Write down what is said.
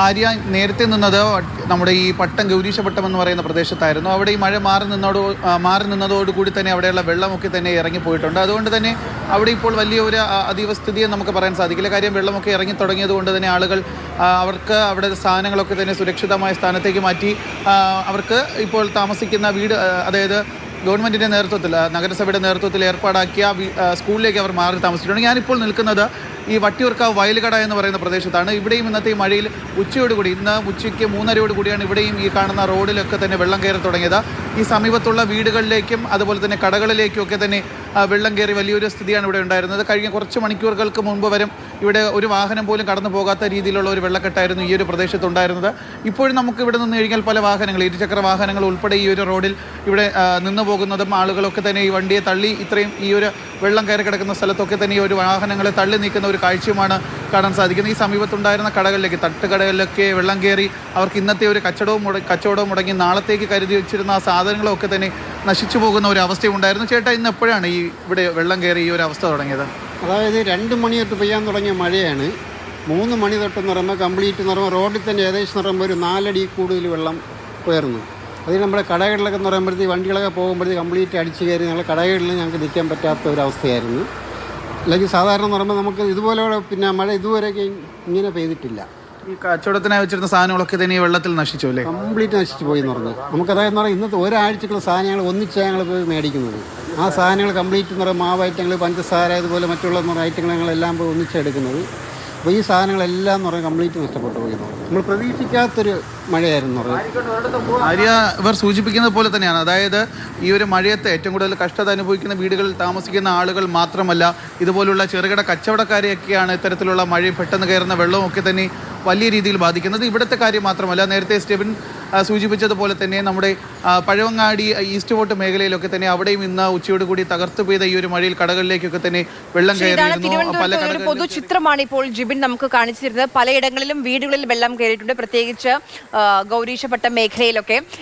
ആര്യ നേരത്തെ നിന്നത് നമ്മുടെ ഈ പട്ടം ഗൗരീശപട്ടം എന്ന് പറയുന്ന പ്രദേശത്തായിരുന്നു. അവിടെ ഈ മഴ മാറി നിന്നതോടുകൂടി തന്നെ അവിടെയുള്ള വെള്ളമൊക്കെ തന്നെ ഇറങ്ങിപ്പോയിട്ടുണ്ട്. അതുകൊണ്ട് തന്നെ അവിടെ ഇപ്പോൾ വലിയൊരു അതീവ സ്ഥിതിയെ നമുക്ക് പറയാൻ സാധിക്കില്ല. കാര്യം വെള്ളമൊക്കെ ഇറങ്ങി തുടങ്ങിയത് കൊണ്ട് തന്നെ ആളുകൾ അവർക്ക് അവിടെ സ്ഥാനങ്ങളൊക്കെ തന്നെ സുരക്ഷിതമായ സ്ഥാനത്തേക്ക് മാറ്റി അവർക്ക് ഇപ്പോൾ താമസിക്കുന്ന വീട്, അതായത് ഗവൺമെൻറ്റിൻ്റെ നേതൃത്വത്തിൽ, നഗരസഭയുടെ നേതൃത്വത്തിൽ ഏർപ്പാടാക്കിയ സ്കൂളിലേക്ക് അവർ മാറി താമസിച്ചിട്ടുണ്ട്. ഞാനിപ്പോൾ നിൽക്കുന്നത് ഈ വട്ടിയൂർക്കാവ് വയലുകട എന്ന് പറയുന്ന പ്രദേശത്താണ്. ഇവിടെയും ഇന്നത്തെ ഈ മഴയിൽ ഉച്ചയോടുകൂടി, ഇന്ന് ഉച്ചയ്ക്ക് 3:30 കൂടിയാണ് ഇവിടെയും ഈ കാണുന്ന റോഡിലൊക്കെ തന്നെ വെള്ളം കയറി തുടങ്ങിയത്. ഈ സമീപത്തുള്ള വീടുകളിലേക്കും അതുപോലെ തന്നെ കടകളിലേക്കും ഒക്കെ തന്നെ വെള്ളം കയറി വലിയൊരു സ്ഥിതിയാണ് ഇവിടെ ഉണ്ടായിരുന്നത്. കഴിഞ്ഞ കുറച്ച് മണിക്കൂറുകൾക്ക് മുൻപ് വരും ഇവിടെ ഒരു വാഹനം പോലും കടന്നു പോകാത്ത രീതിയിലുള്ള ഒരു വെള്ളക്കെട്ടായിരുന്നു ഈ ഒരു പ്രദേശത്തുണ്ടായിരുന്നത്. ഇപ്പോഴും നമുക്ക് ഇവിടെ നിന്ന് കഴിഞ്ഞാൽ പല വാഹനങ്ങൾ, ഇരുചക്ര വാഹനങ്ങൾ ഉൾപ്പെടെ ഈ ഒരു റോഡിൽ ഇവിടെ നിന്ന് പോകുന്നതും ആളുകളൊക്കെ തന്നെ ഈ വണ്ടിയെ തള്ളി ഇത്രയും ഈ ഒരു വെള്ളം കയറി കിടക്കുന്ന സ്ഥലത്തൊക്കെ തന്നെ ഈ ഒരു വാഹനങ്ങളെ തള്ളി നീക്കുന്ന ഒരു കാഴ്ചയുമാണ് കാണാൻ സാധിക്കുന്നത്. ഈ സമീപത്തുണ്ടായിരുന്ന കടകളിലേക്ക്, തട്ടുകടകളിലൊക്കെ വെള്ളം കയറി അവർക്ക് ഇന്നത്തെ ഒരു കച്ചവടവും മുടങ്ങി നാളത്തേക്ക് കരുതി വെച്ചിരുന്ന ആ സാധനങ്ങളൊക്കെ തന്നെ നശിച്ചു പോകുന്ന ഒരു അവസ്ഥയുണ്ടായിരുന്നു. ചേട്ടാ, ഇന്ന് എപ്പോഴാണ് ഈ ഇവിടെ വെള്ളം കയറി ഈ ഒരു അവസ്ഥ തുടങ്ങിയത്? അതായത് 2 മണി തൊട്ട് പെയ്യാൻ തുടങ്ങിയ മഴയാണ്. 3 മണി തൊട്ടെന്ന് പറയുമ്പോൾ കംപ്ലീറ്റ് എന്ന് പറയുമ്പോൾ റോഡിൽ തന്നെ ഏകദേശം എന്ന് പറയുമ്പോൾ ഒരു 4 അടി കൂടുതൽ വെള്ളം ഉയർന്നു. അതിന് നമ്മുടെ കടകളിലൊക്കെ എന്ന് പറയുമ്പോഴത്തേക്ക് വണ്ടികളൊക്കെ പോകുമ്പോഴത്തേക്ക് കംപ്ലീറ്റ് അടിച്ച് കയറി ഞങ്ങൾ കടകളിൽ ഞങ്ങൾക്ക് നിൽക്കാൻ പറ്റാത്ത ഒരു അവസ്ഥയായിരുന്നു. അല്ലെങ്കിൽ സാധാരണ എന്ന് പറയുമ്പോൾ നമുക്ക് ഇതുപോലെ പിന്നെ മഴ ഇതുവരെയൊക്കെ ഇങ്ങനെ പെയ്തിട്ടില്ല. ഈ കച്ചവടത്തിനായി വെച്ചിരുന്ന സാധനങ്ങളൊക്കെ തന്നെ ഈ വെള്ളത്തിൽ നശിച്ചു അല്ലേ? കംപ്ലീറ്റ് നശിച്ചു പോയി എന്ന് പറഞ്ഞാൽ നമുക്കതായത് പറഞ്ഞാൽ ഇന്നത്തെ ഒരാഴ്ചക്കുള്ള സാധനങ്ങൾ ഒന്നിച്ച് ഞങ്ങൾ പോയി മേടിക്കുന്നത്. ആ സാധനങ്ങൾ കംപ്ലീറ്റ് എന്ന് പറയുമ്പോൾ മാവ് ഐറ്റങ്ങൾ, പഞ്ചസാര, ഇതുപോലെ മറ്റുള്ള ഐറ്റങ്ങൾ ഞങ്ങളെല്ലാം പോയി ഒന്നിച്ചെടുക്കുന്നത്. അപ്പോൾ ഈ സാധനങ്ങളെല്ലാം എന്ന് പറഞ്ഞാൽ കംപ്ലീറ്റ് നഷ്ടപ്പെട്ടു പോയി. നമ്മൾ പ്രതീക്ഷിക്കാത്തൊരു മഴയായിരുന്നു പറയുന്നത്. ആര്യ ഇവർ സൂചിപ്പിക്കുന്നത് പോലെ തന്നെയാണ്. അതായത് ഈ ഒരു മഴയത്ത് ഏറ്റവും കൂടുതൽ കഷ്ടത അനുഭവിക്കുന്ന വീടുകളിൽ താമസിക്കുന്ന ആളുകൾ മാത്രമല്ല, ഇതുപോലുള്ള ചെറുകിട കച്ചവടക്കാരെയൊക്കെയാണ് ഇത്തരത്തിലുള്ള മഴ പെട്ടെന്ന് കയറുന്ന വെള്ളവും ഒക്കെ തന്നെ വലിയ രീതിയിൽ ബാധിക്കുന്നത്. ഇവിടുത്തെ കാര്യം മാത്രമല്ല, നേരത്തെ സ്റ്റെവിൻ സൂചിപ്പിച്ചതുപോലെ തന്നെ നമ്മുടെ പഴവങ്ങാടി ഈസ്റ്റ് ഫോർട്ട് മേഖലയിലൊക്കെ തന്നെ അവിടെയും ഇന്ന് ഉച്ചയോട് കൂടി തകർത്തു പെയ്ത ഈ ഒരു മഴയിൽ കടകളിലേക്കൊക്കെ തന്നെ വെള്ളം കയറിയിരുന്നു. പൊതു ചിത്രമാണ് ഇപ്പോൾ ജിബിൻ നമുക്ക് കാണിച്ചിരുന്നത്. പലയിടങ്ങളിലും വീടുകളിൽ വെള്ളം കയറിയിട്ടുണ്ട്, പ്രത്യേകിച്ച് ഗൗരീശപട്ടം മേഖലയിലൊക്കെ.